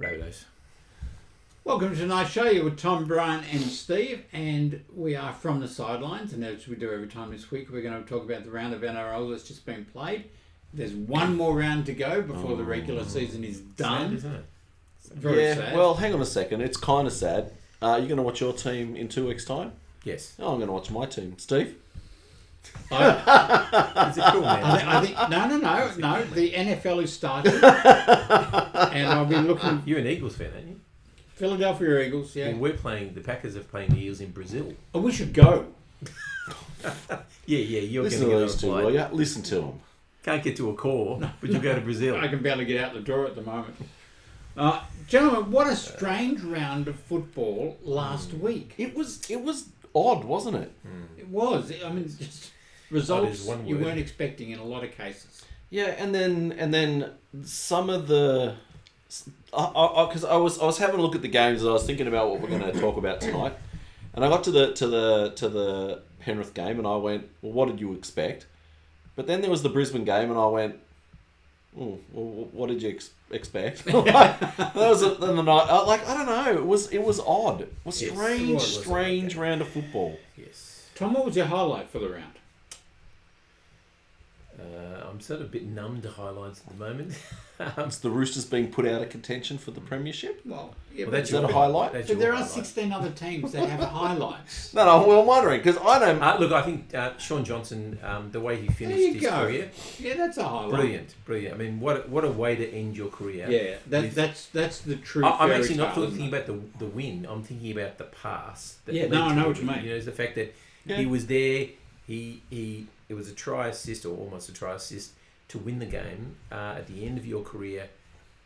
Rabbitohs. Welcome to tonight's show. You're with Tom, Brian and Steve, and we are from the sidelines, and as we do every time this week, we're going to talk about the round of NRL that's just been played. There's one more round to go before the regular season is done. Sad, isn't it? Very sad. Well, hang on a second. It's kind of sad. You're going to watch your team in 2 weeks' time? Yes. Oh, I'm going to watch my team. Steve? Is it cool, man? I think no. The NFL is starting, and I'll be looking. You're an Eagles fan, aren't you? Philadelphia Eagles, yeah. And the Packers are playing the Eagles in Brazil. Oh, we should go. Yeah, you're going to Listen to get these two, will you? Listen to them. Can't get to a core, but you go to Brazil. I can barely get out the door at the moment. Gentlemen, what a strange round of football last week. It was odd, wasn't it? It was. I mean, just results one you word. weren't expecting in a lot of cases. Yeah, and then some of the, because I was having a look at the games and I was thinking about what we're going to talk about tonight, and I got to the Penrith game and I went, well, what did you expect? But then there was the Brisbane game and I went, well, what did you expect? That was then the night. I don't know. It was odd. It was strange round of football. Yes. Tom, what was your highlight for the round? I'm sort of a bit numb to highlights at the moment. Is the Roosters being put out of contention for the premiership? Well, yeah, Well, but, Is that a highlight? but there are 16 other teams that have highlights. No, well, I'm wondering because I don't. Look, I think Sean Johnson, the way he There finished you his go. career, Yeah, that's a highlight. brilliant. I mean, what a way to end your career. Yeah, that's the true. I'm fairy actually not tale, thinking isn't it? about the win. I'm thinking about the pass. That Yeah, led no, I to know the what you win. mean. You know, it's the fact that he was there. It was a try assist or almost a try assist to win the game at the end of your career,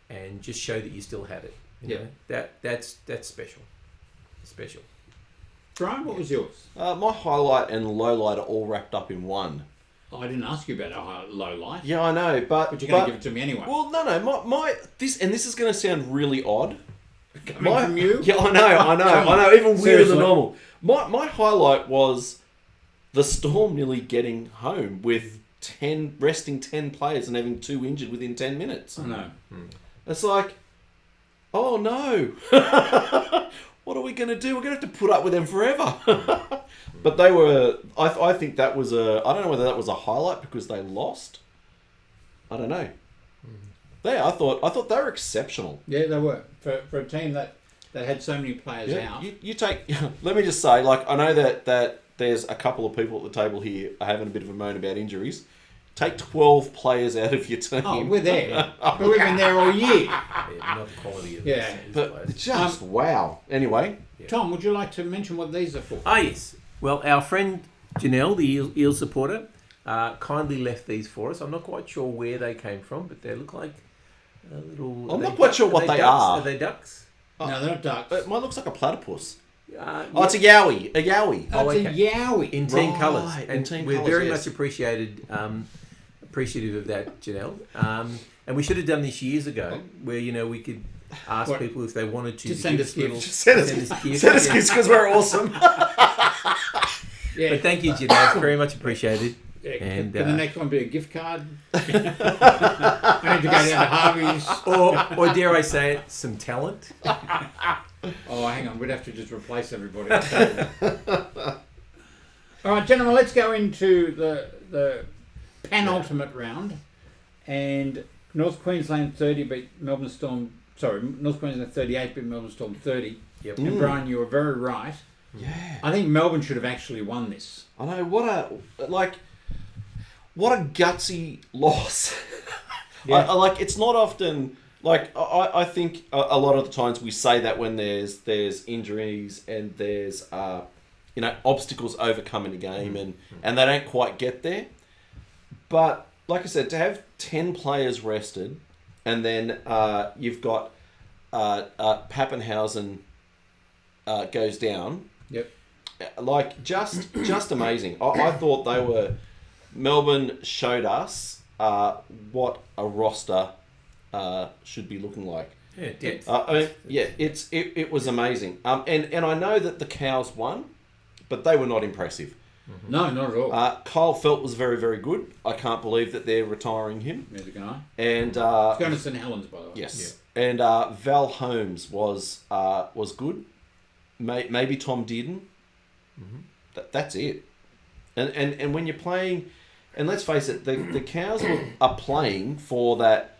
and just show that you still had it. You know? That's special. Special. Brian, what was yours? My highlight and low light are all wrapped up in one. I didn't ask you about a low light. Yeah, I know, but But you're going to give it to me anyway. Well, no. This is going to sound really odd. Coming from you? Yeah, I know. Even weirder Seriously. than normal. My highlight was the Storm nearly getting home with resting 10 players and having 2 injured within 10 minutes. I know. It's like, oh no, what are we going to do? We're going to have to put up with them forever. But they were. I think that was a. I don't know whether that was a highlight because they lost. I don't know. I thought they were exceptional. Yeah, they were. For a team that had so many players out. You take. Let me just say, like, I know that there's a couple of people at the table here are having a bit of a moan about injuries. Take 12 players out of your team. Oh, we're there. But we've been there all year. Yeah, not the quality of Yeah. these But players. just wow. Anyway, Tom, would you like to mention what these are for? Yes. Well, our friend Janelle, the Eel supporter, kindly left these for us. I'm not quite sure where they came from, but they look like a little... I'm not quite sure what they are. Are they ducks? No, they're not ducks. mine looks like a platypus. Yeah. It's a yowie. A yowie. Oh, it's okay. a yowie. In 10 Right, colours. in And 10 we're colours, very yes. much appreciative of that, Janelle. And we should have done this years ago, where, we could ask What? people if they wanted to Send give us little- gifts. Send us gifts because we're awesome. Yeah. But thank you, Janelle. It's very much appreciated. Yeah, And, can the next one be a gift card? I need to go down to Harvey's. Or dare I say it, some talent. Oh, hang on. We'd have to just replace everybody. All right, gentlemen, let's go into the penultimate round. And North Queensland 30 beat Melbourne Storm. Sorry, North Queensland 38 beat Melbourne Storm 30. Yep. And Brian, you were very right. Yeah. I think Melbourne should have actually won this. I know, what a gutsy loss. Yeah. It's not often, I think a lot of the times we say that when there's injuries and there's, obstacles overcome in a game and they don't quite get there. But, like I said, to have 10 players rested and then you've got Pappenhausen goes down. Yep. Just amazing. I thought Melbourne showed us what a roster should be looking like. Yeah, depth. It was amazing. And I know that the Cows won, but they were not impressive. No, not at all. Kyle Felt was very, very good. I can't believe that they're retiring him. Neither can I. And He's going to St Helens, by the way. yes, and Val Holmes was good. Maybe Tom Dearden. That's it. And when you're playing, and let's face it, the Cows are playing for that.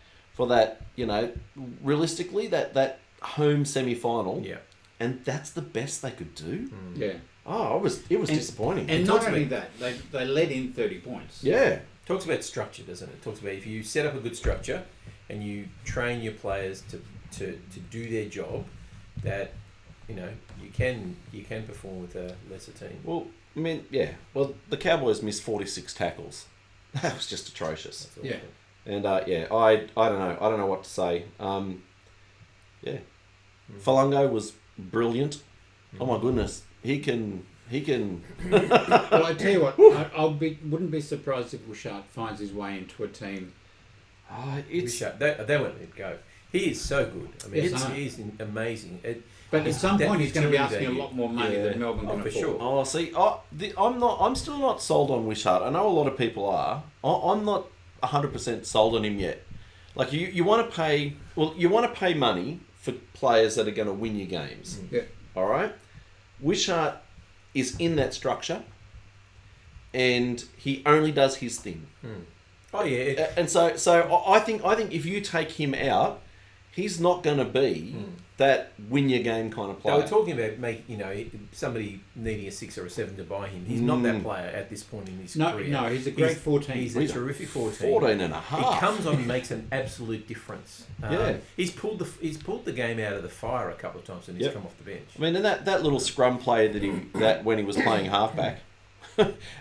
Realistically, that home semi-final. Yeah. And that's the best they could do. Yeah. Oh, it was disappointing. And not only that, they led in 30 points. Yeah. Talks about structure, doesn't it? Talks about if you set up a good structure and you train your players to do their job, that you can perform with a lesser team. Well, I mean, yeah. Well, the Cowboys missed 46 tackles. That was just atrocious. Yeah. And I don't know. I don't know what to say. Falungo was brilliant. Oh my goodness, he can. Well, I tell you what, wouldn't be surprised if Wishart finds his way into a team. Wishart, they won't let him go. He is so good. I mean, he's amazing. But at some point, he's going to be asking a lot more money than Melbourne can afford. Sure. Oh, see, I'm still not sold on Wishart. I know a lot of people are. I'm not 100% sold on him yet. Like you want to pay. Well, you want to pay money for players that are going to win you games. Yeah. All right. Wishart is in that structure, and he only does his thing. Oh yeah. And so I think if you take him out, he's not going to be that win your game kind of player. They were talking about somebody needing a 6 or a 7 to buy him. He's not that player at this point in his career. No, he's a great 14. He's a terrific 14. 14 and a half. He comes on and makes an absolute difference. He's pulled the game out of the fire a couple of times and he's come off the bench. I mean, and that little scrum play that when he was playing halfback,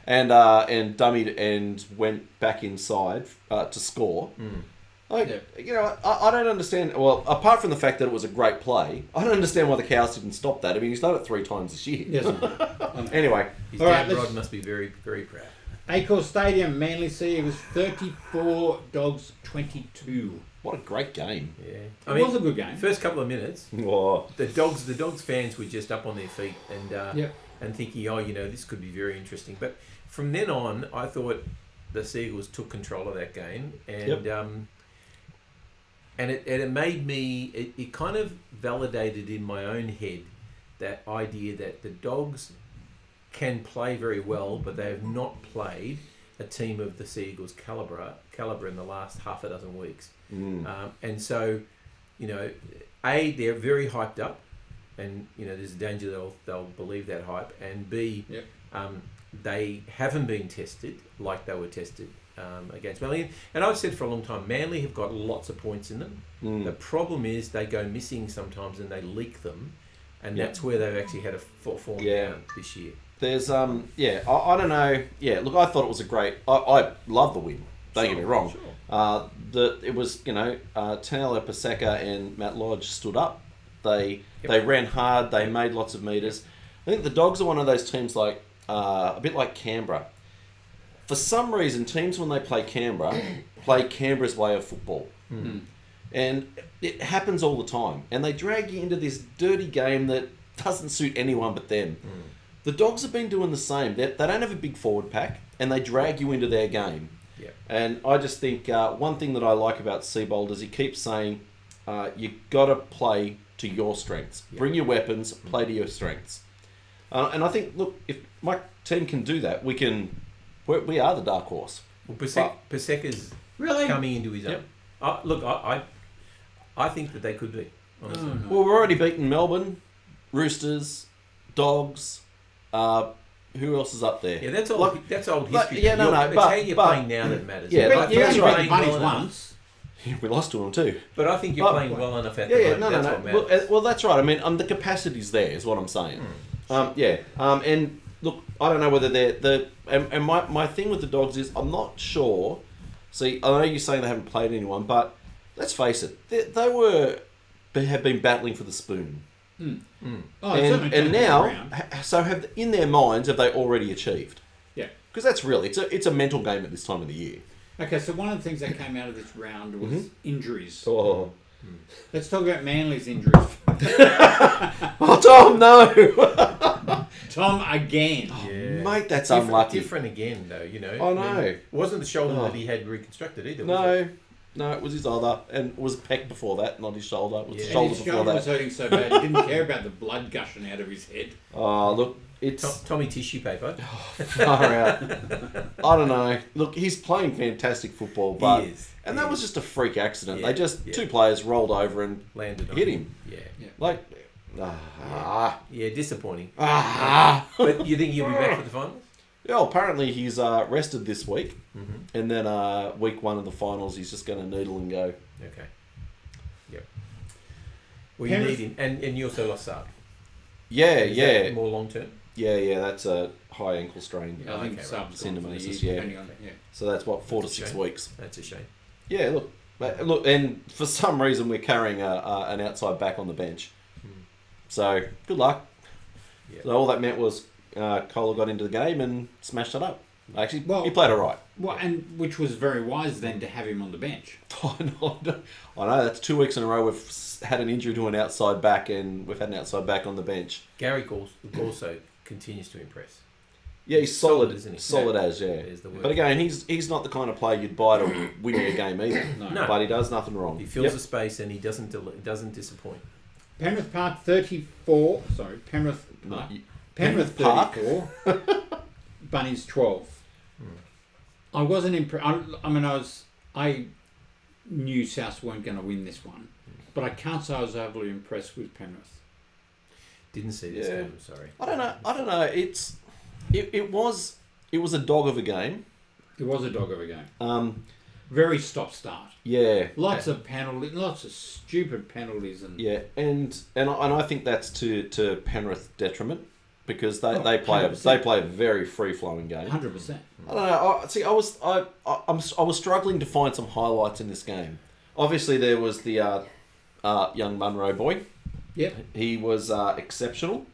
and dummied and went back inside to score. I don't understand. Well, apart from the fact that it was a great play, I don't understand why the Cows didn't stop that. I mean, he's done it 3 times this year. Yes. Anyway. His dad Rod must be very, very proud. Acor Stadium, Manly Sea, it was 34 dogs, 22. What a great game. Yeah. It was a good game. First couple of minutes, Oh. the dogs fans were just up on their feet and thinking, this could be very interesting. But from then on, I thought the Seagulls took control of that game and it made me, it kind of validated in my own head that idea that the Dogs can play very well, but they have not played a team of the Seagulls calibre in the last half a dozen weeks. And so, they're very hyped up, and there's a danger they'll believe that hype, and B, they haven't been tested like they were tested against Manly. And I've said for a long time, Manly have got lots of points in them. The problem is they go missing sometimes and they leak them, and that's where they've actually had a form down this year. There's I don't know. Yeah, look, I thought it was a great. I love the win. Don't get me wrong. Sure. It was Tanela Paseka and Matt Lodge stood up. They ran hard. They made lots of meters. I think the Dogs are one of those teams like a bit like Canberra. For some reason, teams when they play Canberra's way of football. And it happens all the time. And they drag you into this dirty game that doesn't suit anyone but them. The Dogs have been doing the same. They don't have a big forward pack, and they drag you into their game. And I just think one thing that I like about Seabold is he keeps saying, you got to play to your strengths. Bring your weapons, play to your strengths. And I think, look, if my team can do that, we are the dark horse. Well, Paseka's coming into his own. Look, I think that they could be, honestly. Well, we've already beaten Melbourne, Roosters, Dogs. Who else is up there? Yeah, that's old history. But it's how you're playing now that matters. Yeah, but you only beat the playing Bunnies well once. We lost to them too. But I think you're playing well enough at the moment. That's what matters. Well, that's right. I mean, the capacity's there, is what I'm saying. And look, I don't know whether they're and my thing with the Dogs is I'm not sure. See, I know you're saying they haven't played anyone, but let's face it, they have been battling for the spoon. Oh, and now, so in their minds, have they already achieved? Yeah. Because that's really, it's a mental game at this time of the year. Okay, so one of the things that came out of this round was injuries. Oh. Let's talk about Manly's injuries. Oh, Tom, no! Tom again. Oh, Mate, that's Different- unlucky. Different again, though. You know. I know. I mean, it wasn't the shoulder Oh. that he had reconstructed either. Was it? No, it was his other, and it was pec before that, not his shoulder. It was the Yeah. shoulder His before shoulder was that. hurting so bad, he didn't care about the blood gushing out of his head. Oh, look, it's Tommy tissue paper. far out. I don't know. Look, he's playing fantastic football, but He is. and that was just a freak accident. Yeah, They just yeah. two players rolled over and Landed on hit him. Yeah. Like, Yeah, disappointing. ah. But you think he'll be back for the finals? Yeah, well, apparently he's rested this week, Mm-hmm. and then week 1 of the finals, he's just going to noodle and go. Okay. Yep. Well, you Penrith- need him, and you also lost Saab. Yeah, Is yeah, that more long term. yeah. That's a high ankle strain. Yeah, I think okay, subs right. gone for the Syndesmosis, year, yeah. depending on it, yeah. So that's what 4 That's a to 6 shame. weeks. That's a shame. Yeah, look, and for some reason we're carrying an outside back on the bench. So good luck. Yeah. So all that meant was Kohler got into the game and smashed it up. Actually, Well- he played all right. Well, and which was very wise then to have him on the bench. I know. That's 2 weeks in a row we've had an injury to an outside back, and we've had an outside back on the bench. Gary also continues to impress. Yeah, he's solid, isn't he? solid as, yeah. Is the word. But again, he's not the kind of player you'd buy to win you a game either. No. But he does nothing wrong. He fills Yep. the space and he doesn't disappoint. Penrith Park 34. Sorry, Penrith Park. Penrith Park? 34. Bunnies 12. I wasn't impressed. I knew South weren't going to win this one, but I can't say I was overly impressed with Penrith. Didn't see this Yeah. game. Sorry. I don't know. It was a dog of a game. It was a dog of a game. Very Stop-start. Yeah. Lots of penalties, lots of stupid penalties, and Yeah, and I think that's to Penrith's detriment because they play 100%. a very free flowing game. 100%. I don't know. I was struggling to find some highlights in this game. Obviously, there was the young Munro boy. Yep. He was exceptional.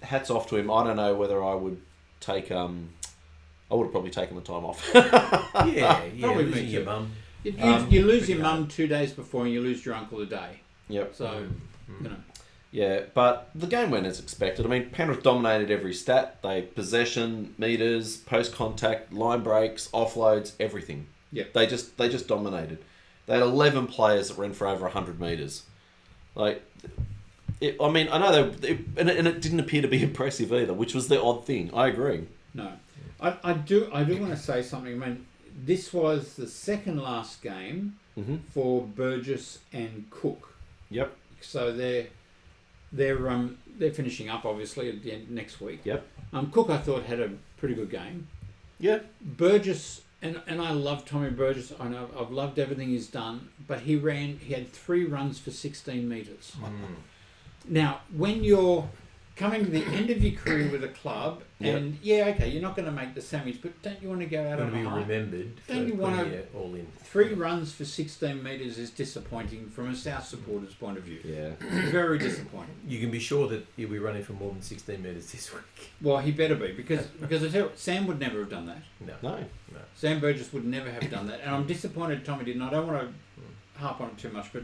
Hats off to him. I don't know whether I would take. I would have probably taken the time off. Yeah, Probably me losing your too. mum. You lose your pretty mum 2 days before, and you lose your uncle a day. Yep. So, you know. Yeah, but the game went as expected. I mean, Penrith dominated every stat. They possession, meters, post contact, line breaks, offloads, everything. Yep. They just dominated. They had 11 players that ran for over 100 meters. I know and it didn't appear to be impressive either, which was the odd thing. I agree. No. I do want to say something. I mean, this was the second last game Mm-hmm. for Burgess and Cook. Yep. So they're finishing up obviously at the end next week. Yep. Cook I thought had a pretty good game. Yeah. Burgess and I love Tommy Burgess. I know I've loved everything he's done, but he had 3 runs for 16 metres. Now, when you're coming to the end of your career with a club, and you're not going to make the semis, but don't you want to go out on Going to a be high? remembered for Don't you putting wanna- it all in. 3 runs for 16 metres is disappointing from a South supporter's point of view. Yeah. Very disappointing. You can be sure that he'll be running for more than 16 metres this week. Well, he better be, because I tell you, Sam would never have done that. No. Sam Burgess would never have done that, and I'm disappointed Tommy didn't. I don't want to harp on it too much, but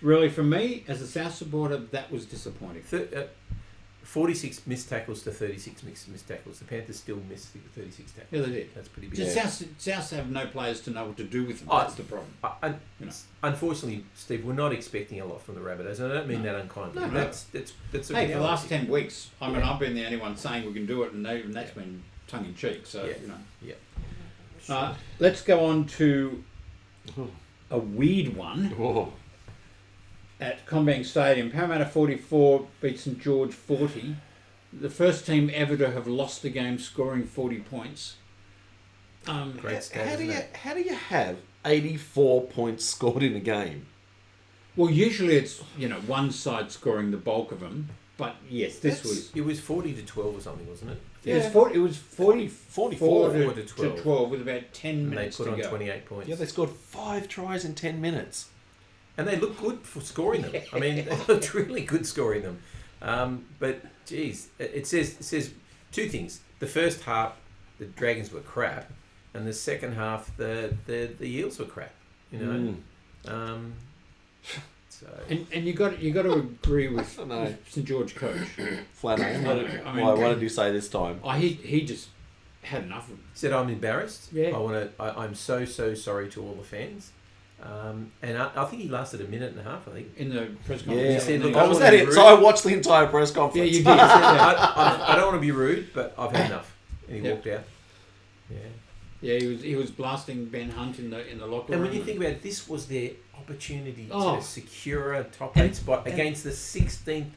really, for me, as a South supporter, that was disappointing. 46 missed tackles to 36 missed tackles. The Panthers still missed 36 tackles. Yeah, they did. That's pretty big. Just South have no players to know what to do with them. That's the problem. You know. Unfortunately, Steve, we're not expecting a lot from the Rabbitohs, and I don't mean that unkindly. No. That's a Hey, for the reality. last 10 weeks, I mean, Yeah. I've been the only one saying we can do it, and that's been tongue in cheek. So Yeah. you know. Yeah. Let's go on to a weird one. Oh. At Combank Stadium, Parramatta 44 beat St George 40. The first team ever to have lost a game scoring 40 points. Great stat, How do isn't you it? how do you have 84 points scored in a game? Well, usually it's one side scoring the bulk of them, but yes, this was It was 40 to 12 or something, wasn't it? it was 44 to to 12 with about 10 And they minutes put to on go. 28 points. Yeah, they scored 5 tries in 10 minutes. And they looked good for scoring them. I mean, they looked really good scoring them. But geez, it says 2 things. The first half, the Dragons were crap, and the second half, the Eels were crap. You know, So And you got to agree with I don't know. St George coach. Flano, I mean, what did you say this time? He just had enough of it. said I'm embarrassed. Yeah. I'm so sorry to all the fans. And I think he lasted a minute and a half. I think. In the press Yeah, conference. He said, "Look, oh, I was wanna that be it? rude." So I watched the entire press Yeah, conference. you did. You said that. I don't want to be rude, but I've had enough. And he Yeah. walked out. Yeah. Yeah, he was blasting Ben Hunt in the locker And room. when you think about it, this was their opportunity Oh. to secure a top 8 spot against the 16th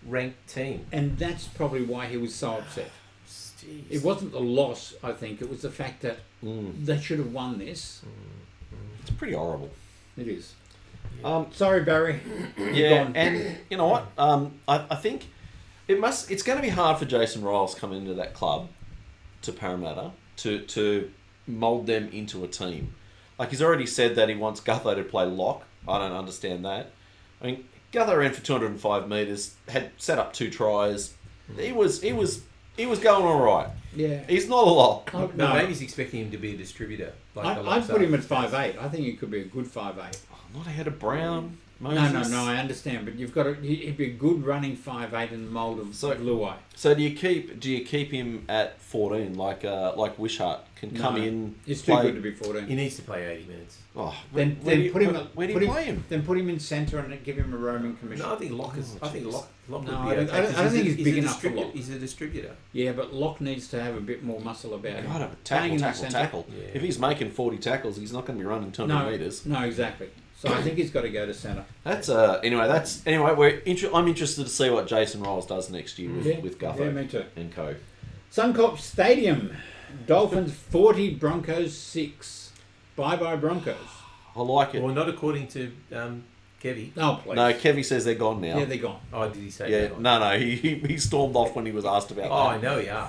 ranked team. and that's probably why he was so upset. Jeez. It wasn't the loss, I think. It was the fact that they should have won this. It's pretty horrible. It is. Um, Sorry, Barry. Yeah, gone. and you know what? I think it's going to be hard for Jason Riles coming into that club to Parramatta to mould them into a team. Like he's already said that he wants Gutho to play lock. I don't understand that. I mean, Gutho ran for 205 metres, had set up 2 tries. He was going all right. Yeah. He's not a lock. No, No, maybe he's expecting him to be a distributor. Like the I'd locks put are. him at 5'8". I think he could be a good 5'8". Not ahead of Brown. No, Moses. I understand, but you've got to. He'd be a good running 5'8" in the mould of Luai. So do you keep him at 14 like Wishart can come in? It's too good to be 14. He needs to play 80 minutes. Oh, Then where do you put him. Where do put you him- play him? Then put him in centre and give him a roaming commission. No, I think Locke is. I think Locke No, would be I don't- okay, I don't 'cause think he's big a enough for distributor. Locke. He's a distributor. Yeah, but Locke needs to have a bit more muscle about him. God, Playing in the tackle. centre- Yeah. If he's making 40 tackles, he's not going to be running 200 metres. No, exactly. So I think he's got to go to centre. That's anyway. I'm interested to see what Jason Riles does next year with Gutho Yeah, me too. and co. Suncorp Stadium, Dolphins 40, Broncos 6. Bye Broncos. I like it. Well, not according to Kevy. Oh, please. No, Kevy says they're gone now. Yeah, they're gone. Oh, did he say Yeah, that? no, he stormed off when he was asked about Oh, I that. know, yeah.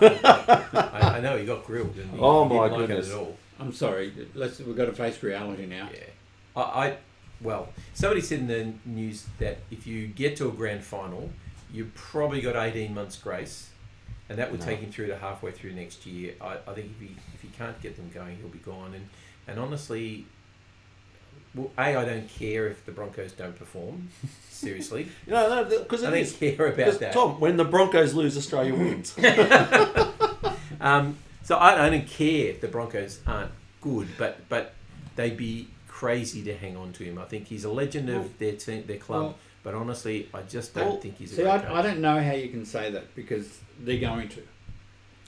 I know he got grilled. And he, Oh, he didn't my like it goodness. at all. I'm sorry. We've got to face reality now. Yeah. Well, somebody said in the news that if you get to a grand final, you've probably got 18 months grace, and that would take him through to halfway through next year. I think if he can't get them going, he'll be gone. And honestly, well, I don't care if the Broncos don't perform. Seriously, No, because I it don't is. care about that. Tom, when the Broncos lose, Australia wins. So I don't care if the Broncos aren't good, but they'd be crazy to hang on to him. I think he's a legend of their team, their club. But honestly, I just don't think he's a See, great I coach. don't know how you can say that because they're going to.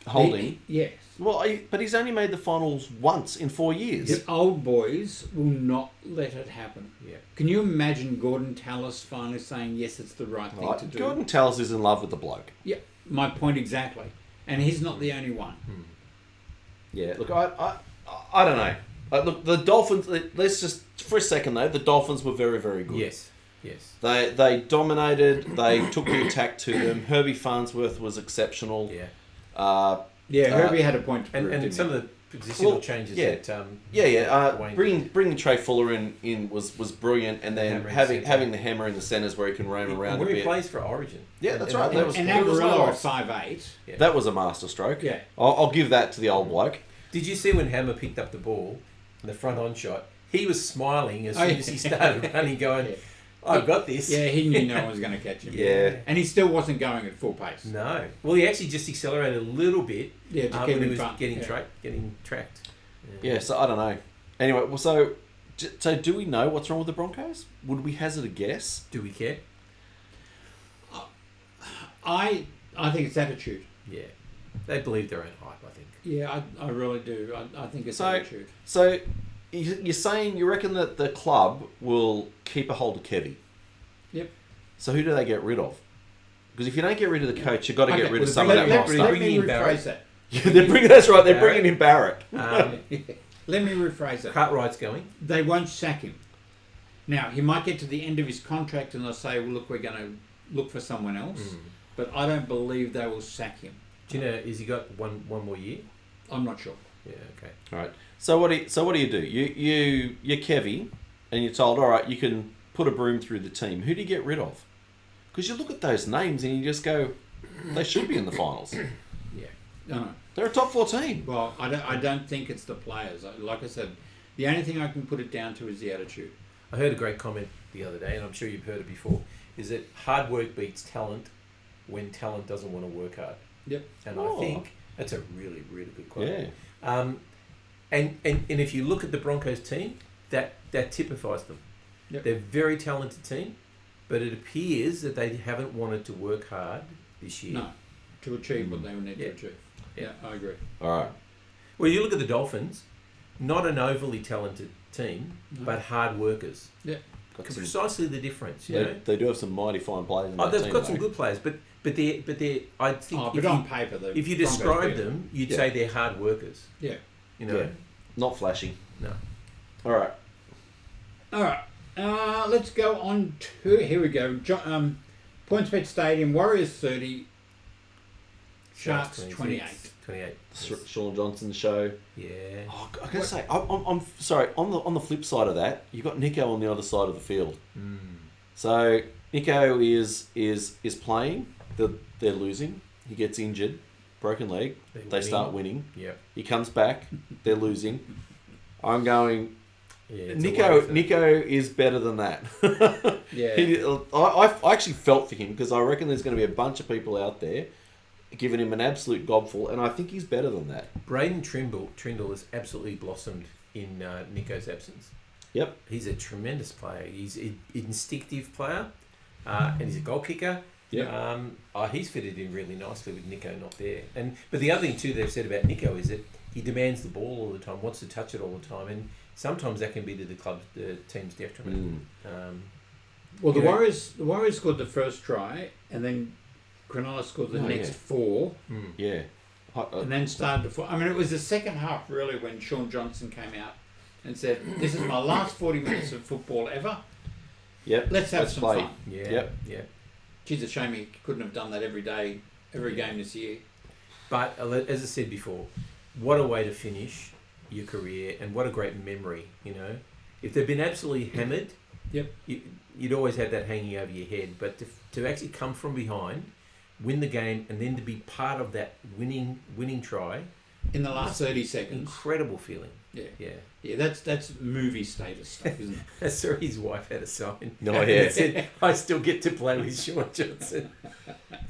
Holding. Yes. Well, but he's only made the finals once in 4 years. The old boys will not let it happen. Yeah. Can you imagine Gordon Tallis finally saying, yes, it's the right thing to do? Gordon tells he's in love with the bloke. Yeah, my point exactly. And he's not the only one. Yeah, look, I don't know. Look, the Dolphins, let's just, for a second though, the Dolphins were very, very good. Yes. They dominated, they took the attack to them. Herbie Farnsworth was exceptional. Yeah. Herbie had a point to prove, And didn't some he? of the positional changes that Wayne Bringing Trey Fuller in was brilliant, and then Hammer in having centre. having the hammer in the centres where he can roam around a where he bit. plays for Origin. Yeah, that's right. And there was no Agarillo at loss. 5'8". That was a masterstroke. Yeah. I'll give that to the old bloke. Did you see when Hammer picked up the ball, the front on shot? He was smiling as soon as he started running, going, I've got this. Yeah, he knew no one was going to catch him. Yeah. And he still wasn't going at full pace. No. Well, he actually just accelerated a little bit Yeah, to keep when him he was front. getting Yeah. getting tracked. Yeah, so I don't know. Anyway, well, so do we know what's wrong with the Broncos? Would we hazard a guess? Do we care? I think it's attitude. Yeah. They believe their own hype, I think. Yeah, I really do. I think it's attitude. So you're saying you reckon that the club will keep a hold of Kevy? Yep. So who do they get rid of? Because if you don't get rid of the coach, you've got to get rid of well, some of let- that let- roster. let- Let me bringing in Barrett. rephrase that. Yeah, that's right. They're Barrett. bringing in Barrett. Let me rephrase it. Cartwright's going. They won't sack him. Now, he might get to the end of his contract and they'll say, well, look, we're going to look for someone else. But I don't believe they will sack him. Do you know, has he got one more year? I'm not sure. Yeah, okay. All right. So what do you do? You're Kevy, and you're told, all right, you can put a broom through the team. Who do you get rid of? Because you look at those names and you just go, they should be in the finals. Yeah. No. They're a top 4 team. Well, I don't think it's the players. Like I said, the only thing I can put it down to is the attitude. I heard a great comment the other day, and I'm sure you've heard it before, is that hard work beats talent when talent doesn't want to work hard. Yep. And I think that's a really, really good quote. Yeah. And if you look at the Broncos team, that typifies them. Yep. They're a very talented team, but it appears that they haven't wanted to work hard this year. No, to achieve what they would need to achieve. Yeah, I agree. All right. Well, you look at the Dolphins, not an overly talented team, but hard workers. Yeah. Precisely the difference. You know? They do have some mighty fine players in that they've team, got some good players, but they're I think but on paper, if you describe them, you'd say they're hard workers. Yeah. You know? Yeah. Not flashy. No. All right. All right. Let's go on to, here we go. PointsBet Stadium, Warriors 30, Sharks 28. 28. Sean Johnson's show. Yeah. Oh, I gotta say, I'm sorry. On the flip side of that, you got Nico on the other side of the field. So Nico is playing. They're losing. He gets injured, broken leg. They start winning. Yeah. He comes back. They're losing. I'm going. Yeah, Nico is better than that. Yeah. I actually felt for him because I reckon there's going to be a bunch of people out there giving him an absolute gobful, and I think he's better than that. Braden Trindle has absolutely blossomed in Nico's absence. Yep. He's a tremendous player. He's an instinctive player, and he's a goal kicker. Yeah. He's fitted in really nicely with Nico not there. But the other thing too they've said about Nico is that he demands the ball all the time, wants to touch it all the time, and sometimes that can be to the team's detriment. Well, the Warriors scored the first try, and then Cronulla scored the next 4. Yeah. And then started to... I mean, it was the second half, really, when Sean Johnson came out and said, this is my last 40 minutes of football ever. Yep. Let's have some fun. Yeah. Yep. Yeah. Geez, a shame he couldn't have done that every day, every game this year. But as I said before, what a way to finish your career, and what a great memory, you know. If they've been absolutely hammered, you'd always have that hanging over your head. But to actually come from behind, win the game, and then to be part of that winning try in the last 30 seconds, incredible feeling. Yeah. That's movie status stuff, isn't it? I saw his wife had a sign. No, yeah. It said, "I still get to play with Sean Johnson."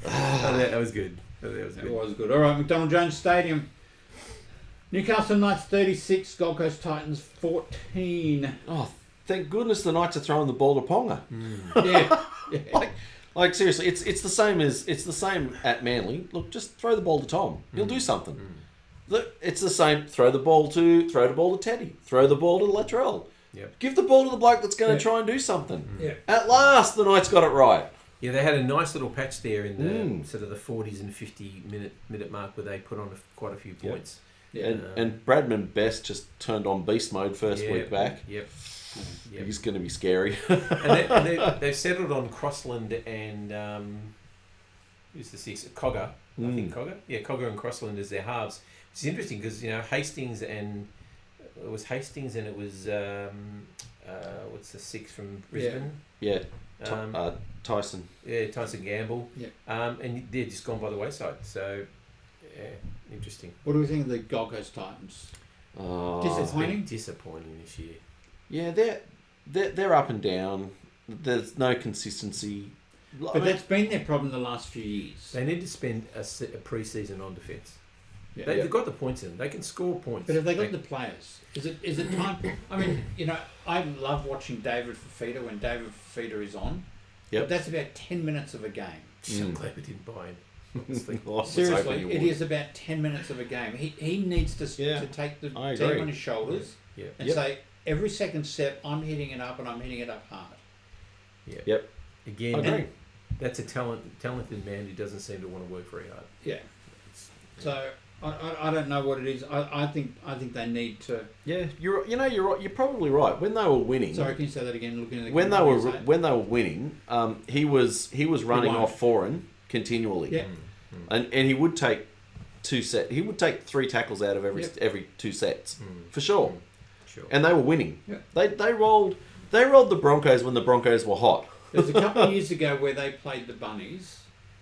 That was good. It was good. All right, McDonald Jones Stadium. Newcastle Knights 36, Gold Coast Titans 14. Oh, thank goodness the Knights are throwing the ball to Ponga. Yeah. Like seriously, it's the same at Manly. Look, just throw the ball to Tom. He'll do something. Look, it's the same. Throw the ball to Teddy. Throw the ball to Latrell. Yep. Give the ball to the bloke that's going to try and do something. Yeah. At last, the Knights got it right. Yeah, they had a nice little patch there in the sort of the 40s and 50 minute mark where they put on quite a few points. Yeah. And Bradman Best just turned on beast mode first week back. Yep. He's going to be scary. and they've settled on Crossland and who's the sixth? Cogger. I think Cogger. Yeah, Cogger and Crossland as their halves. It's interesting because Hastings and it was what's the sixth from Brisbane? Yeah. Tyson. Yeah, Tyson Gamble. Yeah. And they're just gone by the wayside. So, yeah, interesting. What do we think of the Gold Coast Titans? Disappointing? Disappointing this year. Yeah, they're up and down. There's no consistency. But that's been their problem the last few years. They need to spend a pre-season on defence. Yeah. They've got the points in them. They can score points. But have they got the players? Is it time? I mean, I love watching David Fafita when David Fafita is on. Yep. But that's about 10 minutes of a game. I'm glad we didn't buy him. Seriously, it is about 10 minutes of a game. He needs to take the team on his shoulders and say, every second step, I'm hitting it up and I'm hitting it up hard. Yeah. Yep. Again, that's a talented man who doesn't seem to want to work very hard. Yeah. So I don't know what it is. I think they need to. Yeah, you're right. You're probably right. When they were winning. Sorry, can you say that again? Looking at the when they were winning, he was running off foreign continually. Yeah. And he would take 2 sets. He would take 3 tackles out of every 2 sets for sure. Sure. And they were winning. Yeah. They rolled the Broncos when the Broncos were hot. There was a couple of years ago where they played the Bunnies,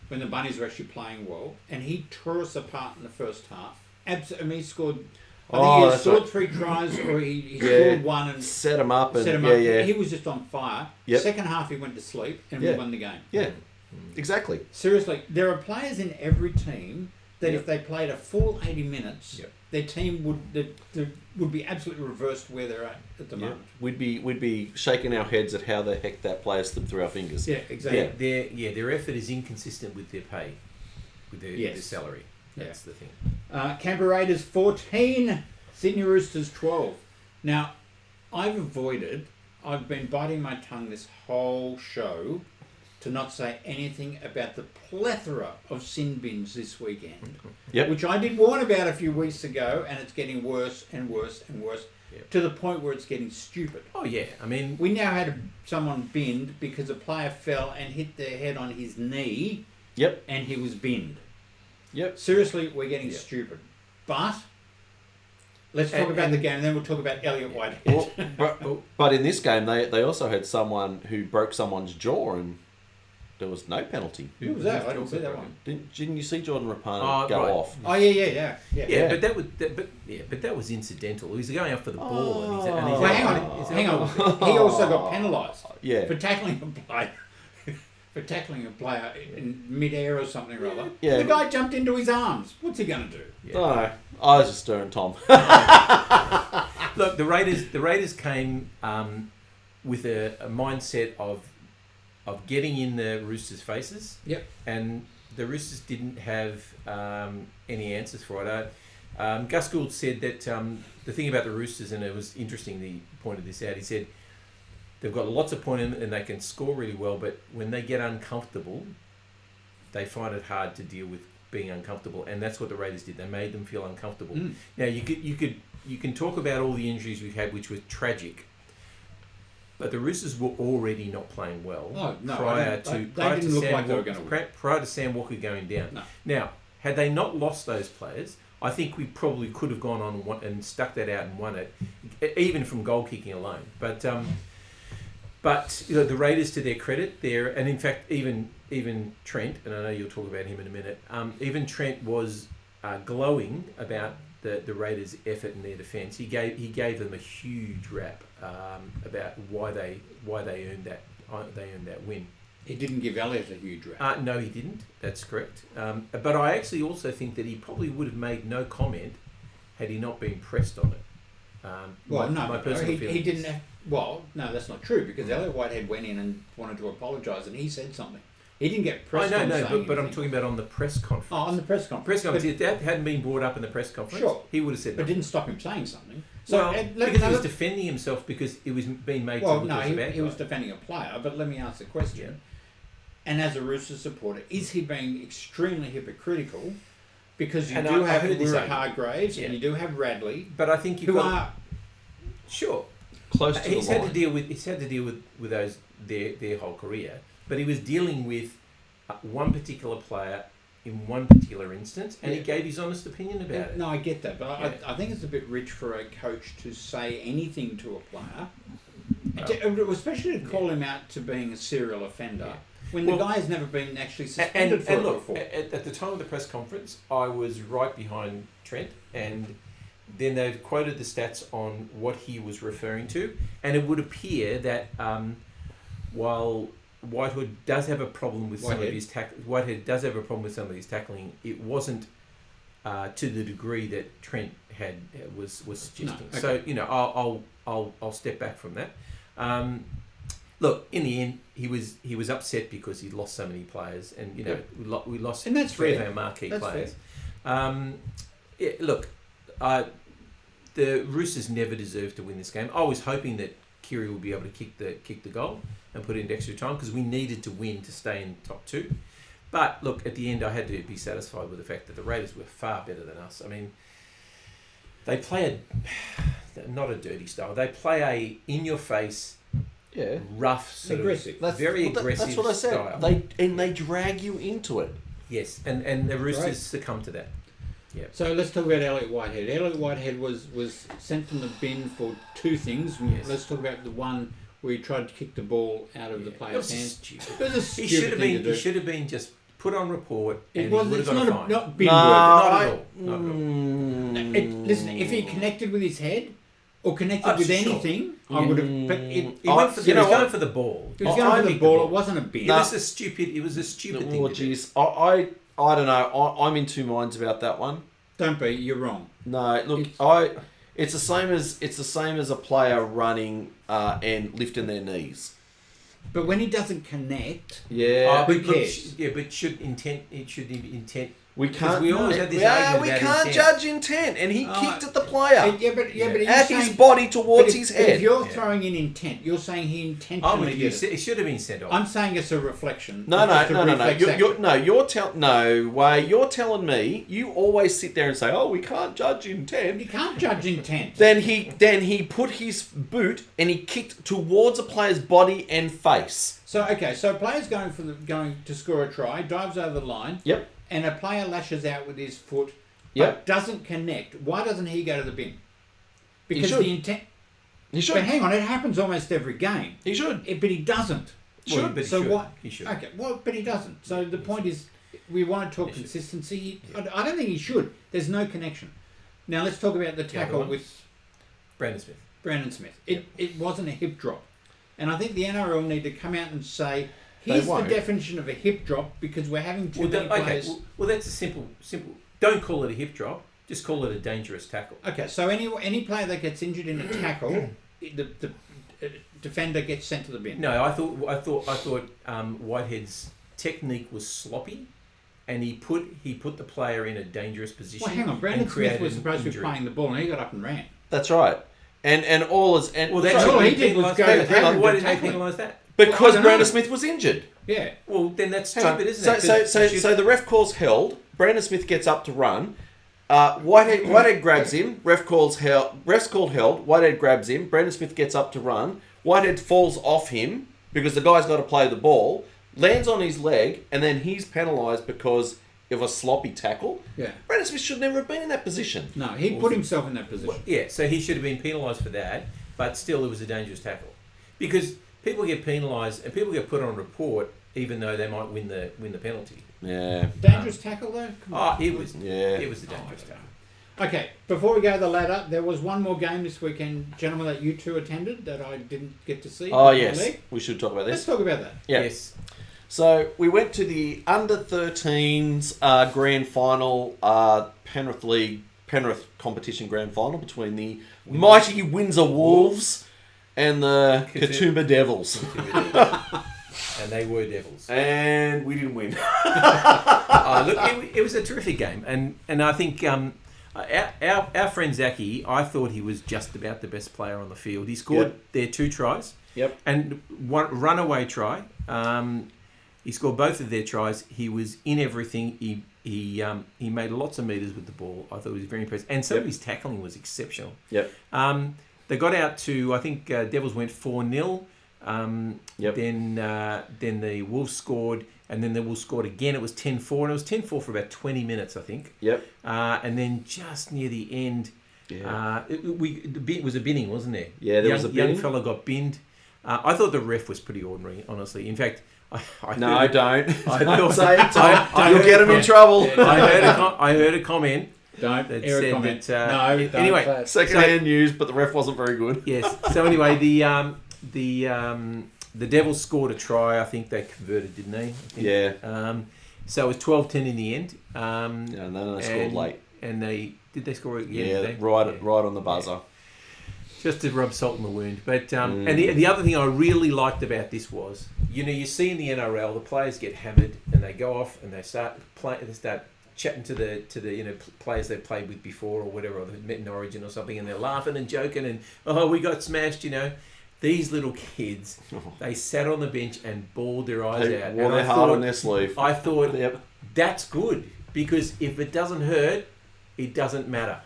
when the Bunnies were actually playing well, and he tore us apart in the first half. He scored I think he scored 3 tries, or he scored 1 and set him up. He was just on fire. Yep. Second half, he went to sleep, and we won the game. Yeah, exactly. Seriously, there are players in every team that if they played a full 80 minutes, their team would be absolutely reversed where they're at the moment. We'd be shaking our heads at how the heck that player slipped through our fingers. Yeah, exactly. Their effort is inconsistent with their pay, with their salary. That's the thing. Canberra Raiders 14, Sydney Roosters 12. Now, I've been biting my tongue this whole show to not say anything about the plethora of sin bins this weekend, which I did warn about a few weeks ago, and it's getting worse and worse and worse, to the point where it's getting stupid. Oh, yeah. I mean... We now had someone binned because a player fell and hit their head on his knee, and he was binned. Seriously, we're getting stupid. But... let's talk about the game, and then we'll talk about Elliot Whitehead. But in this game, they also had someone who broke someone's jaw, and there was no penalty. Who was that? I didn't see that one. Didn't you see Jordan Rapana go off? Oh yeah. But that was incidental. He was going up for the ball, hang on. He also got penalised. For tackling a player in mid-air or something or other. Yeah. The guy jumped into his arms. What's he going to do? No, I was just stirring Tom. Look, the Raiders came with a mindset of getting in the Roosters' faces. And the Roosters didn't have any answers for it. Gus Gould said that the thing about the Roosters, and it was interesting, he pointed this out, he said they've got lots of points and they can score really well, but when they get uncomfortable, they find it hard to deal with being uncomfortable, and that's what the Raiders did. They made them feel uncomfortable. Now you can talk about all the injuries we've had, which were tragic, but the Roosters were already not playing well prior to Sam Walker going down. No. Now, had they not lost those players, I think we probably could have gone on and stuck that out and won it, even from goal kicking alone. But the Raiders, to their credit, and in fact even Trent, and I know you'll talk about him in a minute. Even Trent was glowing about the Raiders' effort in their defence. He gave them a huge rap about why they earned that win. He didn't give Elliot a huge rap. No, he didn't. That's correct. But I actually also think that he probably would have made no comment had he not been pressed on it. My personal feeling. He didn't have... Well, no, that's not true, because Elliot Whitehead went in and wanted to apologise, and he said something. He didn't get pressed on saying but I'm talking about on the press conference. Oh, on the press conference. If that hadn't been brought up in the press conference, he would have said that. But nothing. didn't stop him saying something. So, because he was defending himself because it was being made to look as a bad guy. He was defending a player, but let me ask the question. Yeah. And as a Roosters supporter, is he being extremely hypocritical? Because you do have Hargraves and you do have Radley, but I think you've got sure close to he's had to deal with those their whole career, but he was dealing with one particular player in one particular instance, and he gave his honest opinion about it. No, I get that, but I think it's a bit rich for a coach to say anything to a player, especially to call him out to being a serial offender. When the guy has never been actually suspended for it before. At the time of the press conference, I was right behind Trent, and then they've quoted the stats on what he was referring to, and it would appear that while Whitehead does have a problem with some of his tackling, it wasn't to the degree that Trent was suggesting. No, okay. So I'll step back from that. Look, in the end, he was upset because he'd lost so many players, and we lost and that's three fair. of our marquee players. The Roosters never deserved to win this game. I was hoping that Kiri would be able to kick the goal and put it into extra time because we needed to win to stay in top 2. But look, at the end, I had to be satisfied with the fact that the Raiders were far better than us. I mean, they play not a dirty style. They play a in-your-face, rough, sort aggressive. Of very aggressive. That's what I said. Style. They drag you into it. Yes, and the Roosters succumb to that. Yeah. So let's talk about Elliot Whitehead. Elliot Whitehead was sent from the bin for 2 things. Yes. Let's talk about the one where he tried to kick the ball out of the player's hands. Stupid. It was a stupid thing to do. He should have been just put on report and It was. he would It's have got a not fine. not bin No, worthy. Not at all. Not at all. Listen, if he connected with his head or connected with Sure. anything, I would have. But He went for the, he was going for the ball. he was going for the ball. It wasn't a bin. It was a stupid thing Oh, to do. jeez. I don't know. I'm in two minds about that one. Don't be. You're wrong. No, look, it's the same as a player running and lifting their knees. But when he doesn't connect, Yeah. who cares? But should intent? It should be intent. We can't. We always had this we argument about can't intent. judge intent, and he kicked at the player But he's at his saying, body towards but his if head. you're throwing in intent, you're saying he I'm intentionally with you. did it. It should have been sent off. I'm saying it's a reflection. No. It's a reflex action. You're telling me. You always sit there and say, "Oh, we can't judge You intent." can't judge intent. Then he put his boot and he kicked towards a player's body and face. So player's going to score a try, dives over the line. Yep. And a player lashes out with his foot, Yep. but doesn't connect. Why doesn't he go to the bin? Because should. the intent. He should. But hang on, it happens almost every game. He should. But he doesn't. Should, but so he should. what? He should. Okay. Well, but he doesn't. So the point is, we want to talk consistency. I don't think he should. There's no connection. Now let's talk about the tackle with Brandon Smith. It wasn't a hip drop, and I think the NRL need to come out and say, here's the definition of a hip drop because we're having too many players. Well, that's a simple. Don't call it a hip drop. Just call it a dangerous tackle. Okay, so any player that gets injured in a tackle, the defender gets sent to the bin. No, I thought Whitehead's technique was sloppy, and he put the player in a dangerous position. Well, hang on, Brandon Smith was supposed to be playing the ball, and he got up and ran. That's right. And all is and Well, that's all he did was go to tackle. Why didn't they penalise that? because Well, Brandon Smith was injured. Yeah. Well, then that's Hang on. stupid, isn't it? So the ref calls held. Brandon Smith gets up to run. Whitehead grabs him. Ref's called held. Whitehead grabs him. Brandon Smith gets up to run. Whitehead falls off him because the guy's got to play the ball. Lands on his leg, and then he's penalised because of a sloppy tackle. Yeah. Brandon Smith should never have been in that position. No, he put himself in that position. Yeah, so he should have been penalised for that, but still it was a dangerous tackle. Because people get penalised and people get put on report even though they might win the penalty. Yeah. Dangerous tackle though? It was a dangerous tackle. Okay, before we go to the ladder, there was one more game this weekend, gentlemen, that you two attended that I didn't get to see. Oh, yes. We should talk about Let's this. talk about that. Yeah. Yes. So we went to the under-13s grand final, Penrith competition grand final between the mighty Windsor Wolves and the Katoomba Devils. And they were Devils. And we didn't win. Look, it was a terrific game. And I think our friend Zachy, I thought he was just about the best player on the field. He scored their 2 tries. Yep. And one runaway try. He scored both of their tries. He was in everything. He made lots of metres with the ball. I thought he was very impressed. And some of his tackling was exceptional. Yep. They got out to, I think Devils went 4-0. Then the Wolves scored, and then the Wolves scored again. It was 10-4, and it was 10-4 for about 20 minutes, I think. Yep. And then just near the end, it was a binning, wasn't there? Yeah, there was a binning. Young fella got binned. I thought the ref was pretty ordinary, honestly. In fact, Don't. thought, Say it, Tom. You'll get him in trouble. I heard a comment. Don't that air a said comment. that, No, don't anyway, say it. Second-hand news, but the ref wasn't very good. Yes. So anyway, the Devils scored a try. I think they converted, didn't they? Yeah. So it was 12-10 in the end. And then they scored late. And did they score again? Yeah, right on the buzzer. Yeah. Just to rub salt in the wound. But and the other thing I really liked about this was, you see in the NRL the players get hammered and they go off and they start chatting to the players they've played with before or whatever, or they've met in Origin or something, and they're laughing and joking and we got smashed. These little kids, they sat on the bench and bawled their eyes out. Wore their heart on their sleeve. I thought that's good, because if it doesn't hurt, it doesn't matter,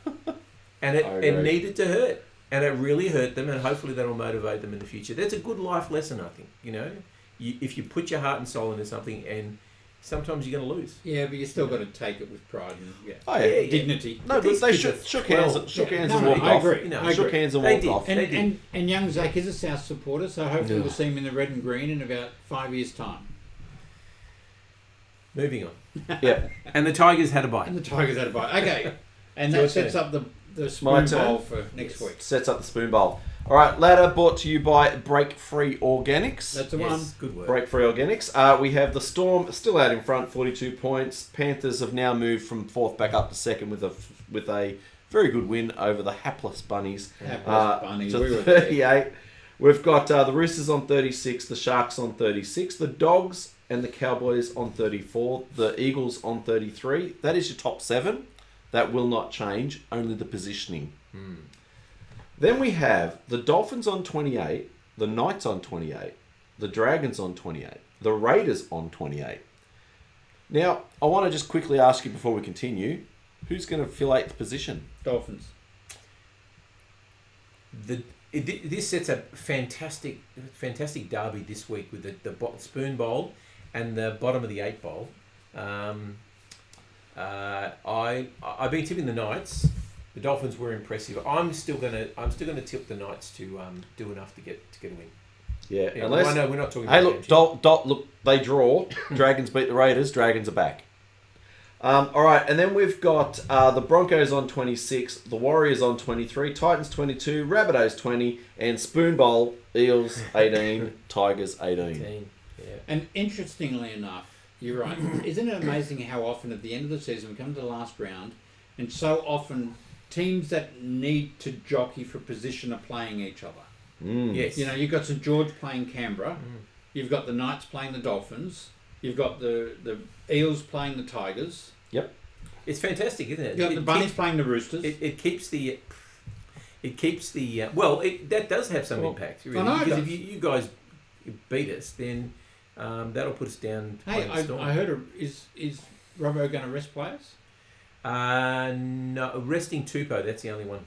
and it needed to hurt. And it really hurt them, and hopefully that'll motivate them in the future. That's a good life lesson, I think. If you put your heart and soul into something, and sometimes you're going to lose. Yeah, but you still got to take it with pride and dignity. No, but they shook hands and walked I off. agree. Shook hands and walked off. And young Zach is a South supporter, so hopefully we'll see him in the red and green in about 5 years' time. Moving on. Yeah. And the Tigers had a bite. And the Tigers had a bite. Okay. And Your that sets turn. up the My spoon turn. bowl for next week. Sets up the spoon bowl. All right, ladder brought to you by Break Free Organics. That's the Yes, one. good work. Break Free Organics. We have the Storm still out in front, 42 points. Panthers have now moved from fourth back up to second with a very good win over the hapless Bunnies. Hapless Bunnies, To we were there. 38. We've got the Roosters on 36, the Sharks on 36, the Dogs and the Cowboys on 34, the Eagles on 33. That is your top 7. That will not change, only the positioning. Then we have the Dolphins on 28, the Knights on 28, the Dragons on 28, the Raiders on 28. Now, I want to just quickly ask you before we continue, who's going to fill 8th position? Dolphins. This sets a fantastic derby this week with the spoon bowl and the bottom of the 8 bowl. I've been tipping the Knights. The Dolphins were impressive. I'm still gonna tip the Knights to do enough to get a win. Yeah, Unless, I know we're not talking. Hey, about look, look, they draw. Dragons beat the Raiders. Dragons are back. All right, and then we've got the Broncos on 26, the Warriors on 23, Titans 22, Rabbitohs 20, and Spoon Bowl, Eels 18, Tigers 18. Yeah. And interestingly enough, you're right. Isn't it amazing how often at the end of the season we come to the last round, and so often teams that need to jockey for position are playing each other. Yes. You know, you've got St George playing Canberra. You've got the Knights playing the Dolphins. You've got the Eels playing the Tigers. Yep. It's fantastic, isn't it? You've got the Bunnies playing the Roosters. It keeps the. That does have some impact. Really, I know it because does. if you guys beat us, then that'll put us down. Hey, playing the Storm. I heard is Robbo going to rest players? No, resting Tupou. That's the only one.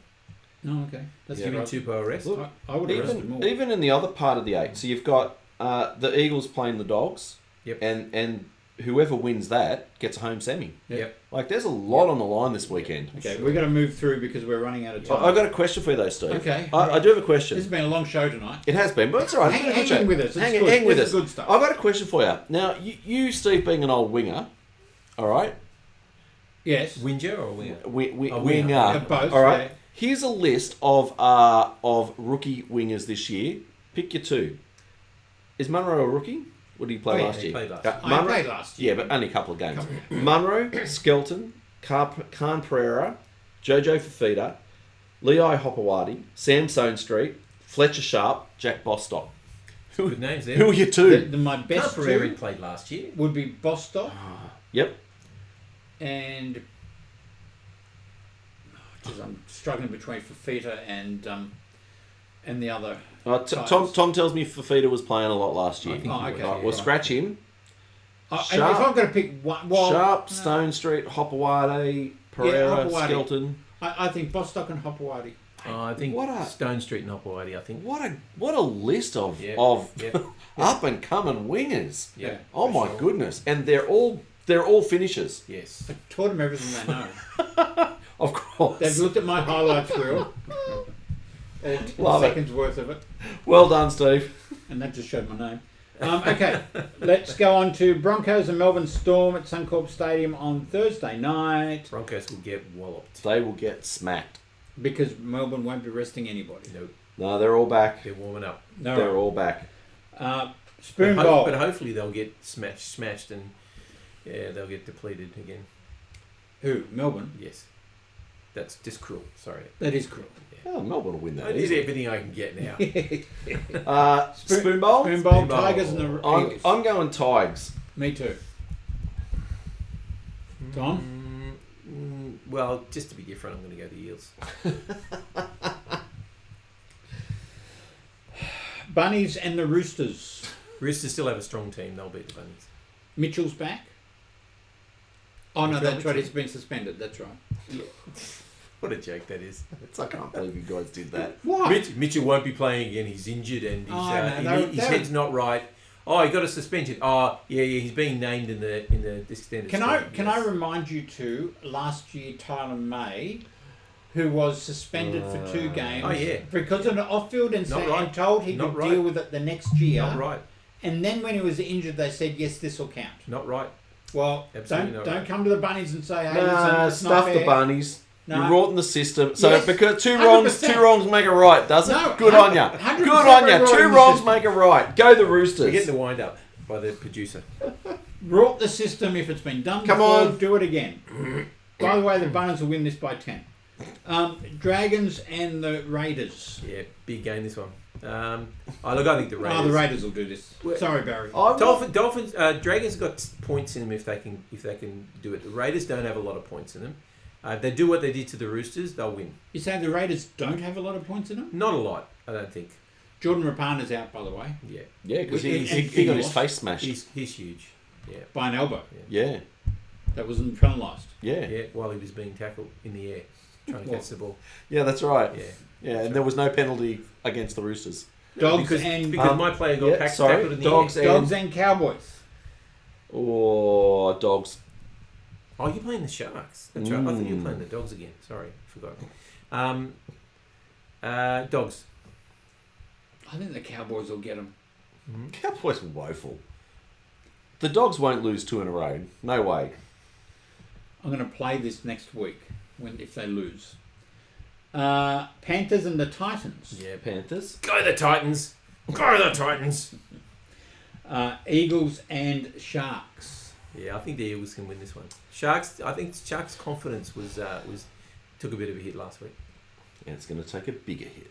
No, okay. That's Yeah, giving right. Tupou a rest. Look, I would have rested more. Even in the other part of the 8, so you've got the Eagles playing the Dogs. Yep. And whoever wins that gets a home semi. Yep. Like, there's a lot on the line this weekend. Okay, we're going to move through because we're running out of time. I've got a question for you though, Steve. Okay. I do have a question. This has been a long show tonight. It has been, but it's all right. Hang with us. It's Hang good. with This us. is good stuff. I've got a question for you. Now, you, Steve, being an old winger, all right? Yes. Winger or winger? Winger. Yeah, both, All right. yeah. Here's a list of rookie wingers this year. Pick your 2. Is Munro a rookie? What did he play Oh, yeah, last he year? played last Uh, I played last year. Yeah, but only a couple of games. Munro, Skelton, Khan Pereira, Jojo Fafita, Lei Hopewadi, Sam Stonestreet, Fletcher Sharp, Jack Bostock. Good names there. Who are your 2? My best Pereira 2 played last year. would be Bostock Yep. and... I'm struggling between Fafita and the other. Tom tells me Fafita was playing a lot last year. I think he was, okay. Right, we'll scratch him. If Sharp. I've got to pick one... Well, Sharp, Stonestreet, Hopewadi, Pereira, Hopewadi. Skelton. I think Bostock and Hopewadi. I think What a- Stone Street and Hopewadi, I think. What a list of Yeah, yeah. up and coming wingers. Yeah. Oh for my sure. goodness. And they're all finishers. Yes. I taught them everything they know. Of course. They've looked at my highlights reel. They had 10 Love it. seconds worth of it. Well done, Steve. And that just showed my name. Okay, let's go on to Broncos and Melbourne Storm at Suncorp Stadium on Thursday night Broncos will get walloped. They will get smacked. because Melbourne won't be resting anybody. No, No, they're all back. they're warming up. No. They're all back. Spoon bowl. But hopefully they'll get smashed and they'll get depleted again. Who? Melbourne? Yes. That's just cruel. Sorry. That is cruel. Oh, Melbourne will win I that. need easily. everything I can get now. Spoon bowl? Spoon bowl, Spoon bowl. Tigers and the Eagles. I'm going Tigers. Me too. Tom? Well, just to be different, I'm going to go the Eels. Bunnies and the Roosters. Roosters still have a strong team. They'll beat the Bunnies. Mitchell's back. Oh no, Is that that's right. Mitchell? He's been suspended. That's right. What a joke that is. I can't believe you guys did that. Why? Mitchell won't be playing again. He's injured and he's, Oh, no, his head's not right. Oh, he got a suspension. Oh, yeah. He's being named in the extended. Can squad, I yes. remind you to last year Tyler May, who was suspended for 2 games. Oh, yeah. Because of an off-field and Not right. told he Not could right. deal with it the next year. Not right. And then when he was injured, they said yes, this will count. Not right. Well, Absolutely don't not right. come to the bunnies and say, hey, Nah, it's not stuff fair. the bunnies. No. You're rorting the system. So Yes, because 100%. two wrongs make a right, does it? No, Good on ya. 100% Good on ya. we're Two rorting the wrongs system. make a right. Go the We're Roosters. getting the wind up by the producer. Rort the system if it's been done Come before, on. do it again. By the way, the Bunnies will win this by 10. Dragons and the Raiders. Yeah, big game this one. Look, I think the Raiders. Oh, the Raiders will do this. Sorry, Barry. Dolphins, Dragons have got points in them if they can do it. The Raiders don't have a lot of points in them. If they do what they did to the Roosters, they'll win. You saying the Raiders don't have a lot of points in them? Not a lot, I don't think. Jordan Rapana's out, by the way, Yeah, Yeah, because He- he got his face smashed. he's huge. Yeah, by an elbow. Yeah. That wasn't penalised. Yeah. yeah. While he was being tackled in the air, trying to catch the ball. Yeah, that's right. Yeah, Yeah, and there was no penalty against the Roosters. Dogs because and my player got tackled in the dogs air. Dogs and Cowboys. Oh, dogs. Oh, you're playing the Sharks. That's right. I thought you were playing the Dogs again. Sorry, forgot. Dogs. I think the Cowboys will get them. Cowboys are woeful. The dogs won't lose 2 in a row. No way. I'm going to play this next week if they lose. Panthers and the Titans. Yeah, Panthers. Go the Titans. Go the Titans. Eagles and Sharks. Yeah, I think the Eagles can win this one. Sharks. I think Sharks' confidence was took a bit of a hit last week. And it's going to take a bigger hit.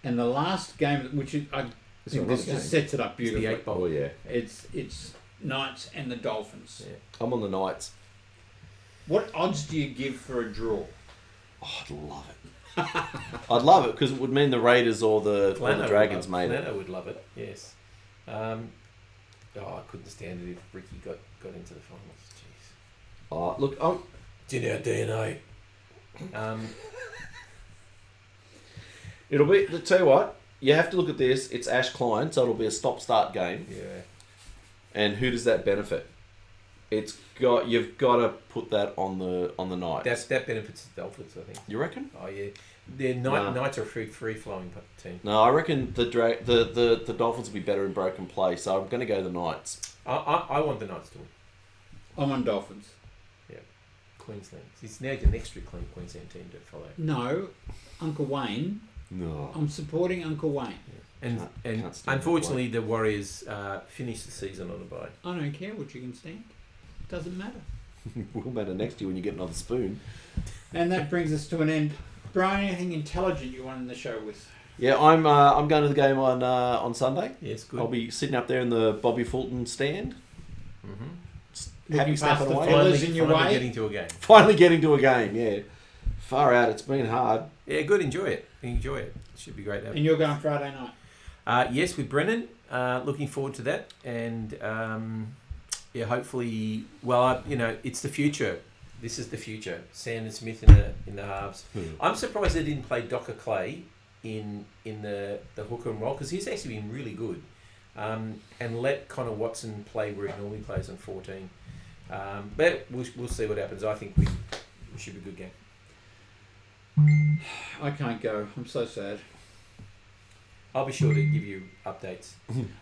And the last game, which is, I think this just sets it up It's the beautifully. 8 ball. Oh, yeah. It's Knights and the Dolphins. Yeah. I'm on the Knights. What odds do you give for a draw? Oh, I'd love it. I'd love it because it would mean the Raiders or the Dragons made it. Atlanta would love it. Yes. I couldn't stand it if Ricky got into the finals. Jeez. Oh, look, It's in our DNA. it'll be. Tell you what, you have to look at this. It's Ash Klein, so it'll be a stop-start game. Yeah. And who does that benefit? You've got to put that on the Knights. That benefits the Dolphins, I think. You reckon? Oh yeah. The Knights are a free flowing team. No, I reckon the Dolphins will be better in broken play, so I'm going to go the Knights. I want the Knights to win. I'm on Dolphins. Yeah. Queensland. It's now the next Queensland team to follow. No, Uncle Wayne. No. I'm supporting Uncle Wayne. And Can't stand unfortunately, the Warriors finished the season on a bye. I don't care what you can stand. Doesn't matter. Will matter next year when you get another spoon. And that brings us to an end. Brian, anything intelligent you want in the show with? Yeah, I'm going to the game on Sunday. Yes, good. I'll be sitting up there in the Bobby Fulton stand. Mm-hmm. Looking Happy past snapping the away. fellas in your Finally way. getting to a game. Finally getting to a game, yeah. Far out, it's been hard. Yeah, good. Enjoy it. Enjoy it. Should be great. And you're going Friday night. Yes, with Brennan. Looking forward to that. And hopefully, it's the future. This is the future. Sandon Smith in the halves. I'm surprised they didn't play Docker Clay in the hooker and roll because he's actually been really good. And let Connor Watson play where he normally plays on 14. But we'll see what happens. I think we should be a good game. I can't go. I'm so sad. I'll be sure to give you updates.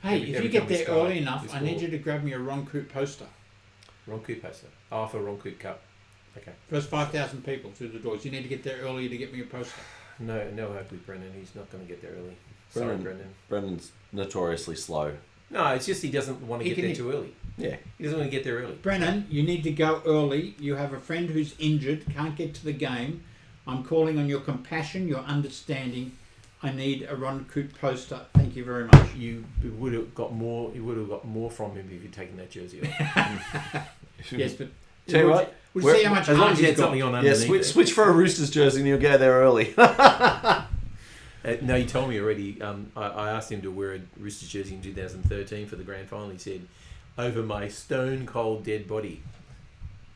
Hey, if every you get time we there score, early we enough, I score. need you to grab me a Ron Coop poster. Ron Coop poster. Oh, for Ron Coop Cup. Okay. First 5,000 people through the doors. You need to get there early to get me a poster. No hope with Brennan. He's not going to get there early. Sorry, Brendan. Brendan's notoriously slow. No, it's just he doesn't want to get there too early. Yeah. He doesn't want to get there early. Brennan, you need to go early. You have a friend who's injured, can't get to the game. I'm calling on your compassion, your understanding. I need a Ron Coop poster. Thank you very much. You would have got more. You would have got more from him if you'd taken that jersey off. Yes, but Tell you what, we'll see how much as long heart as you he's had got. something on yeah, underneath. switch for a Roosters jersey and you'll get there early. No, he told me already. I asked him to wear a Roosters jersey in 2013 for the grand final. He said, "Over my stone cold dead body."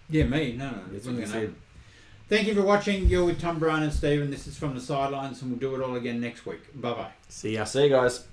Yeah, me. No. That's It what he wasn't gonna said. happen. Thank you for watching. You're with Tom, Brian and Stephen. This is From the Sidelines, and we'll do it all again next week. Bye-bye. See ya. See you guys.